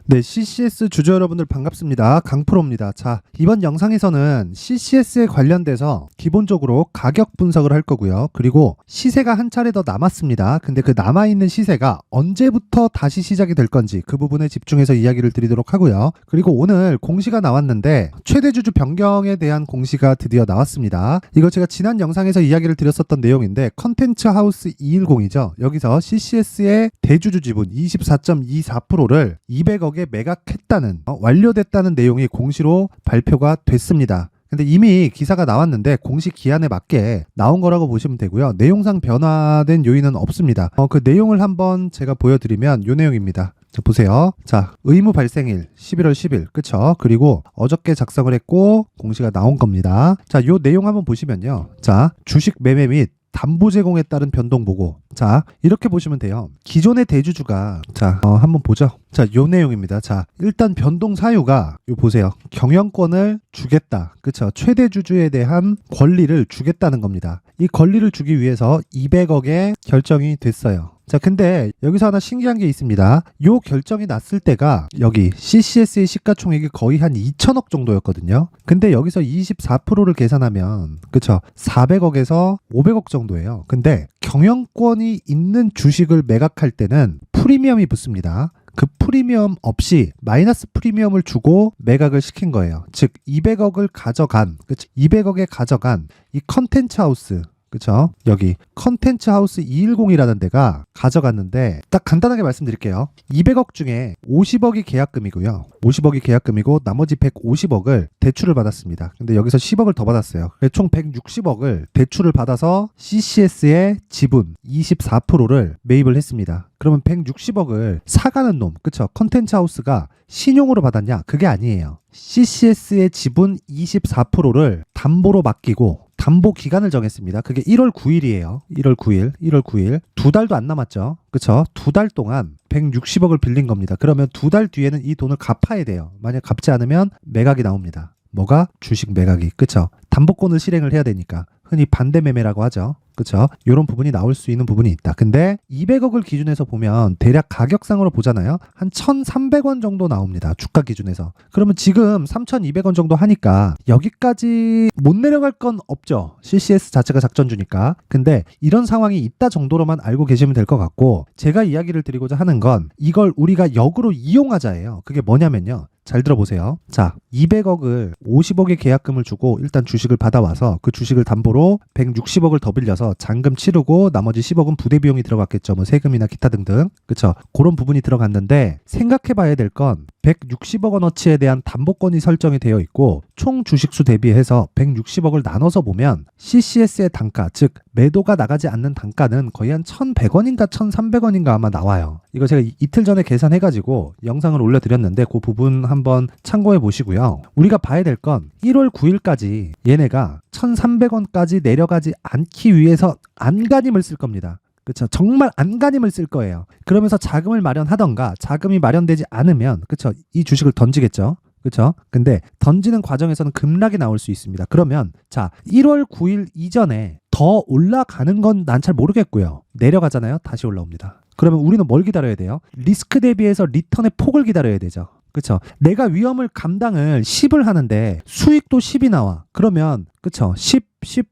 네, CCS 주주 여러분들 반갑습니다. 강프로입니다. 자, 이번 영상에서는 CCS에 관련돼서 기본적으로 가격 분석을 할 거고요. 그리고 시세가 한 차례 더 남았습니다. 근데 그 남아있는 시세가 언제부터 다시 시작이 될 건지 그 부분에 집중해서 이야기를 드리도록 하고요. 그리고 오늘 공시가 나왔는데 최대 주주 변경에 대한 공시가 드디어 나왔습니다. 이거 제가 지난 영상에서 이야기를 드렸었던 내용인데 컨텐츠 하우스 210이죠. 여기서 CCS의 대주주 지분 24.24%를 200억에 매각했다는 완료됐다는 내용이 공시로 발표가 됐습니다. 근데 이미 기사가 나왔는데 공시 기한에 맞게 나온 거라고 보시면 되고요. 내용상 변화된 요인은 없습니다. 그 내용을 한번 제가 보여드리면 이 내용입니다. 자, 보세요. 자, 의무 발생일 11월 10일 그쵸? 그리고 어저께 작성을 했고 공시가 나온 겁니다. 자, 요 내용 한번 보시면요. 자, 주식 매매 및 담보 제공에 따른 변동 보고, 자, 이렇게 보시면 돼요. 기존의 대주주가, 자, 한번 보죠. 자, 요 내용입니다. 자, 일단 변동 사유가, 요 보세요. 경영권을 주겠다. 그쵸? 최대 주주에 대한 권리를 주겠다는 겁니다. 이 권리를 주기 위해서 200억에 결정이 됐어요. 자, 근데 여기서 하나 신기한 게 있습니다. 요 결정이 났을 때가 여기 CCS의 시가총액이 거의 한 2천억 정도였거든요. 근데 여기서 24%를 계산하면 그쵸? 400억에서 500억 정도예요. 근데 경영권이 있는 주식을 매각할 때는 프리미엄이 붙습니다. 그 프리미엄 없이 마이너스 프리미엄을 주고 매각을 시킨 거예요. 즉 200억을 가져간, 그쵸? 200억에 가져간 이 컨텐츠 하우스, 그쵸? 여기 컨텐츠 하우스 210이라는 데가 가져갔는데 딱 간단하게 말씀드릴게요. 200억 중에 50억이 계약금이고요. 50억이 계약금이고 나머지 150억을 대출을 받았습니다. 근데 여기서 10억을 더 받았어요. 총 160억을 대출을 받아서 CCS의 지분 24%를 매입을 했습니다. 그러면 160억을 사가는 놈, 그쵸? 컨텐츠 하우스가 신용으로 받았냐? 그게 아니에요. CCS의 지분 24%를 담보로 맡기고 담보 기간을 정했습니다. 그게 1월 9일이에요. 1월 9일. 두 달도 안 남았죠. 그쵸? 두 달 동안 160억을 빌린 겁니다. 그러면 두 달 뒤에는 이 돈을 갚아야 돼요. 만약 갚지 않으면 매각이 나옵니다. 뭐가? 주식 매각이. 그쵸? 담보권을 실행을 해야 되니까. 흔히 반대 매매라고 하죠. 그쵸? 이런 부분이 나올 수 있는 부분이 있다. 근데 200억을 기준해서 보면 대략 가격상으로 보잖아요. 한 1,300원 정도 나옵니다. 주가 기준에서. 그러면 지금 3,200원 정도 하니까 여기까지 못 내려갈 건 없죠. CCS 자체가 작전주니까. 근데 이런 상황이 있다 정도로만 알고 계시면 될 것 같고, 제가 이야기를 드리고자 하는 건 이걸 우리가 역으로 이용하자예요. 그게 뭐냐면요. 잘 들어보세요. 자, 200억을 50억의 계약금을 주고 일단 주식을 받아와서 그 주식을 담보로 160억을 더 빌려서 잔금 치르고 나머지 10억은 부대 비용이 들어갔겠죠. 뭐 세금이나 기타 등등. 그쵸? 그런 부분이 들어갔는데 생각해 봐야 될 건 160억 원어치에 대한 담보권이 설정이 되어 있고 총 주식수 대비해서 160억을 나눠서 보면 CCS의 단가, 즉 매도가 나가지 않는 단가는 거의 한 1,100원인가 1,300원인가 아마 나와요. 이거 제가 이틀 전에 계산해가지고 영상을 올려드렸는데 그 부분 한번 참고해 보시고요. 우리가 봐야 될 건 1월 9일까지 얘네가 1,300원까지 내려가지 않기 위해서 안간힘을 쓸 겁니다. 그쵸? 정말 안간힘을 쓸 거예요. 그러면서 자금을 마련하던가 자금이 마련되지 않으면 그쵸? 이 주식을 던지겠죠. 그쵸? 근데 던지는 과정에서는 급락이 나올 수 있습니다. 그러면 자 1월 9일 이전에 더 올라가는 건 난 잘 모르겠고요. 내려가잖아요. 다시 올라옵니다. 그러면 우리는 뭘 기다려야 돼요? 리스크 대비해서 리턴의 폭을 기다려야 되죠. 그쵸? 내가 위험을 감당을 10을 하는데 수익도 10이 나와. 그러면 그쵸? 10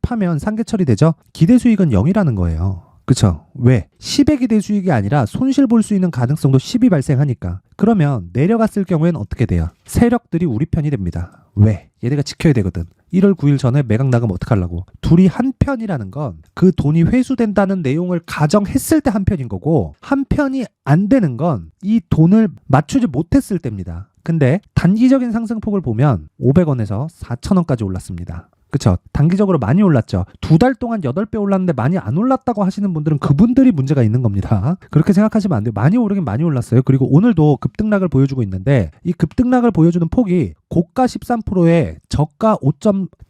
하면 상계 처리되죠? 기대 수익은 0이라는 거예요. 그쵸? 왜? 10의 기대 수익이 아니라 손실 볼 수 있는 가능성도 10이 발생하니까. 그러면 내려갔을 경우에는 어떻게 돼요? 세력들이 우리 편이 됩니다. 왜? 얘네가 지켜야 되거든. 1월 9일 전에 매각 나가면 어떡하려고. 둘이 한 편이라는 건 그 돈이 회수된다는 내용을 가정했을 때 한 편인 거고, 한 편이 안 되는 건 이 돈을 맞추지 못했을 때입니다. 근데 단기적인 상승폭을 보면 500원에서 4,000원까지 올랐습니다. 그쵸? 단기적으로 많이 올랐죠. 두 달 동안 8배 올랐는데 많이 안 올랐다고 하시는 분들은 그분들이 문제가 있는 겁니다. 그렇게 생각하시면 안 돼요. 많이 오르긴 많이 올랐어요. 그리고 오늘도 급등락을 보여주고 있는데 이 급등락을 보여주는 폭이 고가 13%에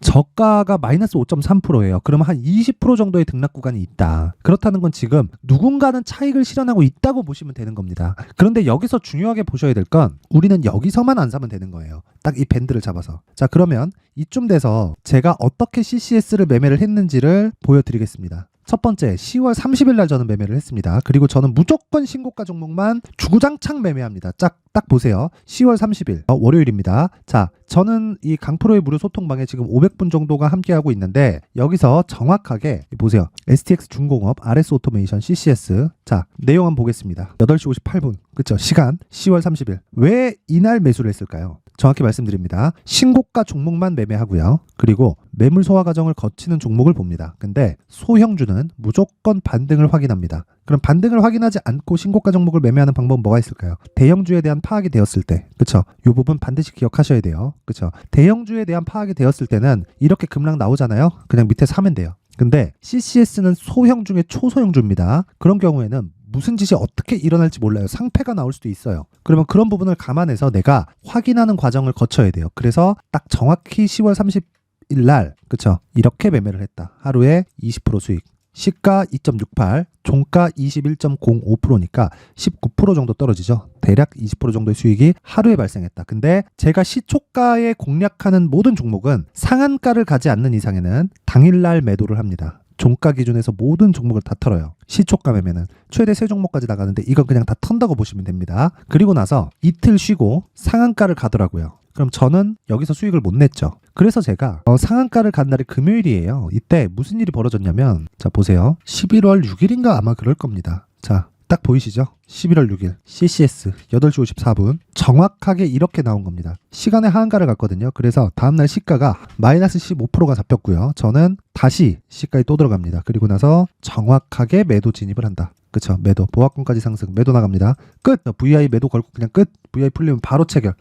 저가가 마이너스 5.3%예요. 그러면 한 20% 정도의 등락 구간이 있다. 그렇다는 건 지금 누군가는 차익을 실현하고 있다고 보시면 되는 겁니다. 그런데 여기서 중요하게 보셔야 될 건 우리는 여기서만 안 사면 되는 거예요. 딱 이 밴드를 잡아서. 자, 그러면 이쯤 돼서 제가 어떻게 CCS를 매매를 했는지를 보여드리겠습니다. 첫 번째 10월 30일 날 저는 매매를 했습니다. 그리고 저는 무조건 신고가 종목만 주구장창 매매합니다. 딱 보세요. 10월 30일 월요일입니다. 자, 저는 이 강프로의 무료 소통방에 지금 500분 정도가 함께하고 있는데 여기서 정확하게 보세요. STX 중공업, RS 오토메이션, CCS. 자, 내용 한번 보겠습니다. 8시 58분. 그쵸? 시간 10월 30일. 왜 이날 매수를 했을까요? 정확히 말씀드립니다. 신고가 종목만 매매하고요. 그리고 매물 소화 과정을 거치는 종목을 봅니다. 근데 소형주는 무조건 반등을 확인합니다. 그럼 반등을 확인하지 않고 신고가 종목을 매매하는 방법은 뭐가 있을까요? 대형주에 대한 파악이 되었을 때, 그쵸? 이 부분 반드시 기억하셔야 돼요. 그쵸? 대형주에 대한 파악이 되었을 때는 이렇게 급락 나오잖아요. 그냥 밑에 사면 돼요. 근데 CCS는 소형 중에 초소형주입니다. 그런 경우에는 무슨 짓이 어떻게 일어날지 몰라요. 상패가 나올 수도 있어요. 그러면 그런 부분을 감안해서 내가 확인하는 과정을 거쳐야 돼요. 그래서 딱 정확히 10월 30일 날, 그쵸? 이렇게 매매를 했다. 하루에 20% 수익. 시가 2.68, 종가 21.05%니까 19% 정도 떨어지죠. 대략 20% 정도의 수익이 하루에 발생했다. 근데 제가 시초가에 공략하는 모든 종목은 상한가를 가지 않는 이상에는 당일날 매도를 합니다. 종가 기준에서 모든 종목을 다 털어요. 시초가 매매는 최대 3종목까지 나가는데 이건 그냥 다 턴다고 보시면 됩니다. 그리고 나서 이틀 쉬고 상한가를 가더라고요. 그럼 저는 여기서 수익을 못 냈죠. 그래서 제가 상한가를 간 날이 금요일이에요. 이때 무슨 일이 벌어졌냐면, 자 보세요. 11월 6일인가 아마 그럴 겁니다. 자, 딱 보이시죠? 11월 6일 CCS 8시 54분 정확하게 이렇게 나온 겁니다. 시간에 하한가를 갔거든요. 그래서 다음날 시가가 마이너스 15%가 잡혔고요. 저는 다시 시가에 또 들어갑니다. 그리고 나서 정확하게 매도 진입을 한다. 그쵸? 매도, 보합권까지 상승, 매도 나갑니다. 끝! VI 매도 걸고 그냥 끝! VI 풀리면 바로 체결.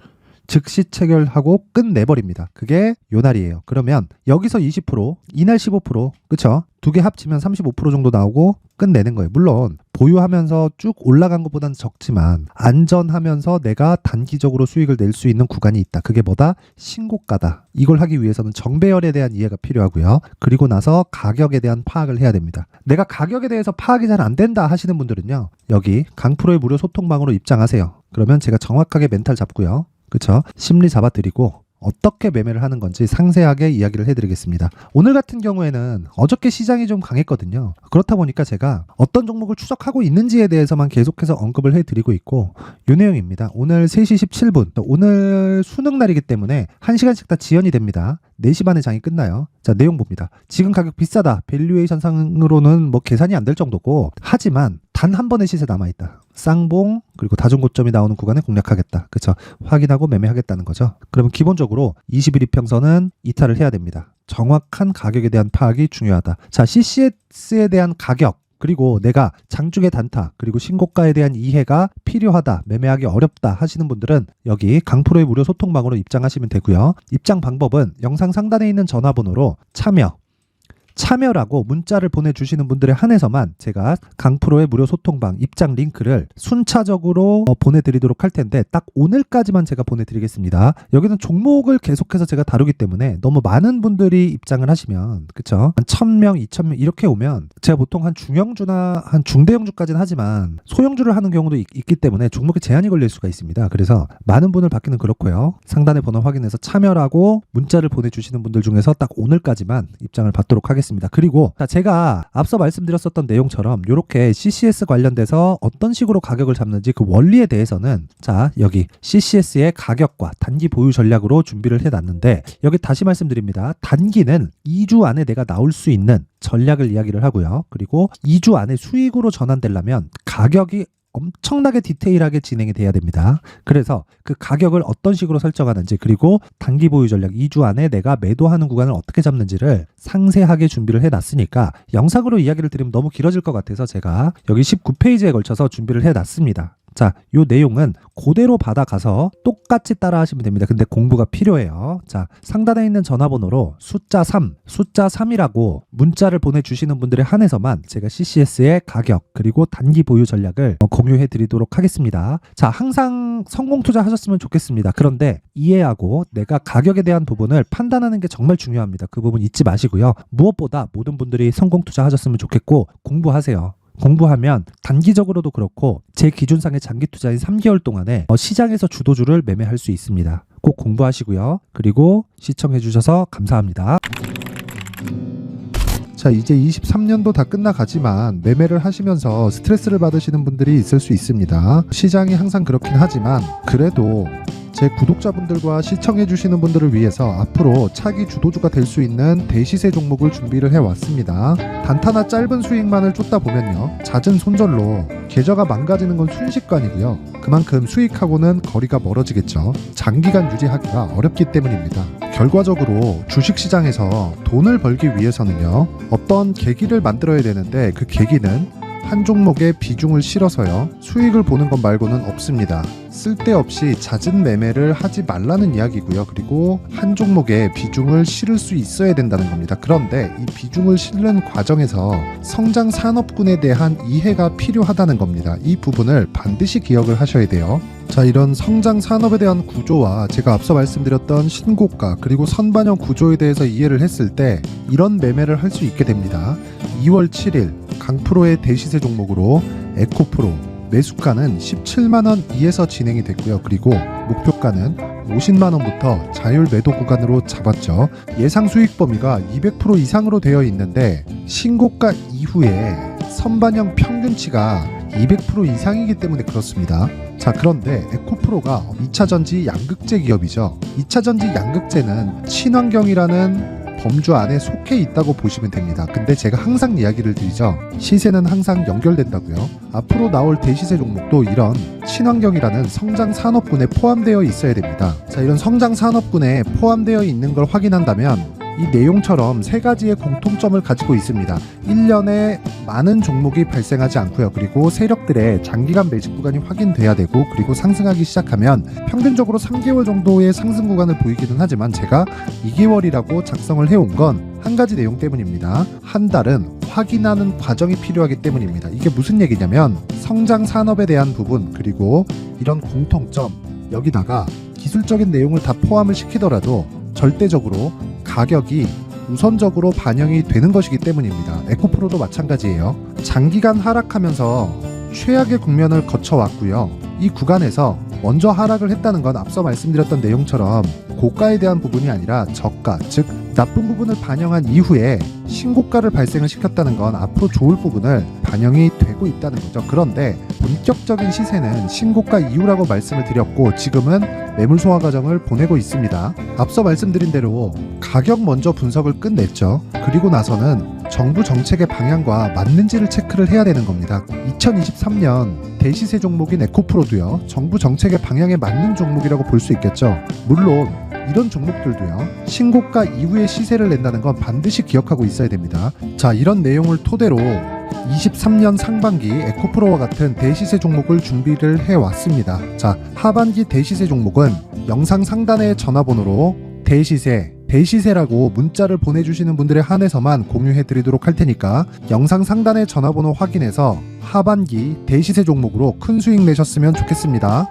즉시 체결하고 끝내버립니다. 그게 요 날이에요. 그러면 여기서 20%, 이날 15%, 그쵸? 두 개 합치면 35% 정도 나오고 끝내는 거예요. 물론 보유하면서 쭉 올라간 것보다는 적지만 안전하면서 내가 단기적으로 수익을 낼 수 있는 구간이 있다. 그게 뭐다? 신고가다. 이걸 하기 위해서는 정배열에 대한 이해가 필요하고요. 그리고 나서 가격에 대한 파악을 해야 됩니다. 내가 가격에 대해서 파악이 잘 안 된다 하시는 분들은요. 여기 강프로의 무료 소통방으로 입장하세요. 그러면 제가 정확하게 멘탈 잡고요. 그쵸? 심리 잡아드리고 어떻게 매매를 하는 건지 상세하게 이야기를 해드리겠습니다. 오늘 같은 경우에는 어저께 시장이 좀 강했거든요. 그렇다 보니까 제가 어떤 종목을 추적하고 있는지에 대해서만 계속해서 언급을 해드리고 있고 이 내용입니다. 오늘 3시 17분 오늘 수능 날이기 때문에 1시간씩 다 지연이 됩니다. 4시 반에 장이 끝나요. 자, 내용 봅니다. 지금 가격 비싸다. 밸류에이션 상으로는 뭐 계산이 안 될 정도고 하지만 단 한 번의 시세 남아있다. 쌍봉 그리고 다중고점이 나오는 구간에 공략하겠다. 그쵸? 확인하고 매매하겠다는 거죠. 그러면 기본적으로 21 이평선은 이탈을 해야 됩니다. 정확한 가격에 대한 파악이 중요하다. 자, CCS에 대한 가격 그리고 내가 장중의 단타 그리고 신고가에 대한 이해가 필요하다, 매매하기 어렵다 하시는 분들은 여기 강프로의 무료 소통방으로 입장하시면 되고요. 입장 방법은 영상 상단에 있는 전화번호로 참여라고 문자를 보내주시는 분들에 한해서만 제가 강프로의 무료 소통방 입장 링크를 순차적으로 보내드리도록 할 텐데 딱 오늘까지만 제가 보내드리겠습니다. 여기는 종목을 계속해서 제가 다루기 때문에 너무 많은 분들이 입장을 하시면 그쵸? 한 1000명, 2000명 이렇게 오면 제가 보통 한 중형주나 한 중대형주까지는 하지만 소형주를 하는 경우도 있기 때문에 종목에 제한이 걸릴 수가 있습니다. 그래서 많은 분을 받기는 그렇고요. 상단의 번호 확인해서 참여라고 문자를 보내주시는 분들 중에서 딱 오늘까지만 입장을 받도록 하겠습니다. 그리고 제가 앞서 말씀드렸었던 내용처럼 이렇게 CCS 관련돼서 어떤 식으로 가격을 잡는지 그 원리에 대해서는 자 여기 CCS의 가격과 단기 보유 전략으로 준비를 해놨는데 여기 다시 말씀드립니다. 단기는 2주 안에 내가 나올 수 있는 전략을 이야기를 하고요. 그리고 2주 안에 수익으로 전환되려면 가격이 엄청나게 디테일하게 진행이 돼야 됩니다. 그래서 그 가격을 어떤 식으로 설정하는지 그리고 단기 보유 전략 2주 안에 내가 매도하는 구간을 어떻게 잡는지를 상세하게 준비를 해놨으니까 영상으로 이야기를 드리면 너무 길어질 것 같아서 제가 여기 19페이지에 걸쳐서 준비를 해놨습니다. 자, 요 내용은 그대로 받아가서 똑같이 따라 하시면 됩니다. 근데 공부가 필요해요. 자, 상단에 있는 전화번호로 숫자 3이라고 문자를 보내주시는 분들에 한해서만 제가 CCS의 가격 그리고 단기 보유 전략을 공유해 드리도록 하겠습니다. 자, 항상 성공 투자하셨으면 좋겠습니다. 그런데 이해하고 내가 가격에 대한 부분을 판단하는 게 정말 중요합니다. 그 부분 잊지 마시고요. 무엇보다 모든 분들이 성공 투자하셨으면 좋겠고 공부하세요. 공부하면 단기적으로도 그렇고 제 기준상의 장기 투자인 3개월 동안에 시장에서 주도주를 매매할 수 있습니다. 꼭 공부하시고요. 그리고 시청해 주셔서 감사합니다. 자, 이제 23년도 다 끝나가지만 매매를 하시면서 스트레스를 받으시는 분들이 있을 수 있습니다. 시장이 항상 그렇긴 하지만 그래도 제 구독자분들과 시청해주시는 분들을 위해서 앞으로 차기 주도주가 될 수 있는 대시세 종목을 준비를 해왔습니다. 단타나 짧은 수익만을 쫓다 보면요, 잦은 손절로 계좌가 망가지는 건 순식간이고요. 그만큼 수익하고는 거리가 멀어지겠죠. 장기간 유지하기가 어렵기 때문입니다. 결과적으로 주식시장에서 돈을 벌기 위해서는요, 어떤 계기를 만들어야 되는데 그 계기는 한 종목에 비중을 실어서요, 수익을 보는 것 말고는 없습니다. 쓸데없이 잦은 매매를 하지 말라는 이야기고요. 그리고 한 종목에 비중을 실을 수 있어야 된다는 겁니다. 그런데 이 비중을 실는 과정에서 성장 산업군에 대한 이해가 필요하다는 겁니다. 이 부분을 반드시 기억을 하셔야 돼요. 자, 이런 성장 산업에 대한 구조와 제가 앞서 말씀드렸던 신고가 그리고 선반영 구조에 대해서 이해를 했을 때 이런 매매를 할 수 있게 됩니다. 2월 7일 강프로의 대시세 종목으로 에코프로 매수가는 17만원 이에서 진행이 됐고요. 그리고 목표가는 50만원부터 자율 매도 구간으로 잡았죠. 예상 수익 범위가 200% 이상으로 되어 있는데 신고가 이후에 선반영 평균치가 200% 이상이기 때문에 그렇습니다. 자, 그런데 에코프로가 2차전지 양극재 기업이죠. 2차전지 양극재는 친환경이라는 범주 안에 속해 있다고 보시면 됩니다. 근데 제가 항상 이야기를 드리죠. 시세는 항상 연결된다고요. 앞으로 나올 대시세 종목도 이런 친환경이라는 성장 산업군에 포함되어 있어야 됩니다. 자, 이런 성장 산업군에 포함되어 있는 걸 확인한다면 이 내용처럼 세 가지의 공통점을 가지고 있습니다. 1년에 많은 종목이 발생하지 않고요. 그리고 세력들의 장기간 매집 구간이 확인돼야 되고, 그리고 상승하기 시작하면 평균적으로 3개월 정도의 상승 구간을 보이기는 하지만 제가 2개월이라고 작성을 해온 건 한 가지 내용 때문입니다. 한 달은 확인하는 과정이 필요하기 때문입니다. 이게 무슨 얘기냐면 성장 산업에 대한 부분 그리고 이런 공통점, 여기다가 기술적인 내용을 다 포함을 시키더라도 절대적으로 가격이 우선적으로 반영이 되는 것이기 때문입니다. 에코프로도 마찬가지예요. 장기간 하락하면서 최악의 국면을 거쳐왔고요. 이 구간에서 먼저 하락을 했다는 건 앞서 말씀드렸던 내용처럼 고가에 대한 부분이 아니라 저가, 즉 나쁜 부분을 반영한 이후에 신고가를 발생을 시켰다는 건 앞으로 좋을 부분을 반영이 되고 있다는 거죠. 그런데 본격적인 시세는 신고가 이후라고 말씀을 드렸고 지금은 매물 소화 과정을 보내고 있습니다. 앞서 말씀드린 대로 가격 먼저 분석을 끝냈죠. 그리고 나서는 정부 정책의 방향과 맞는지를 체크를 해야 되는 겁니다. 2023년 대시세 종목인 에코프로도요, 정부 정책의 방향에 맞는 종목이라고 볼 수 있겠죠. 물론 이런 종목들도요, 신고가 이후에 시세를 낸다는 건 반드시 기억하고 있어야 됩니다. 자, 이런 내용을 토대로 23년 상반기 에코프로와 같은 대시세 종목을 준비를 해왔습니다. 자, 하반기 대시세 종목은 영상 상단의 전화번호로 대시세라고 문자를 보내주시는 분들에 한해서만 공유해드리도록 할 테니까 영상 상단의 전화번호 확인해서 하반기 대시세 종목으로 큰 수익 내셨으면 좋겠습니다.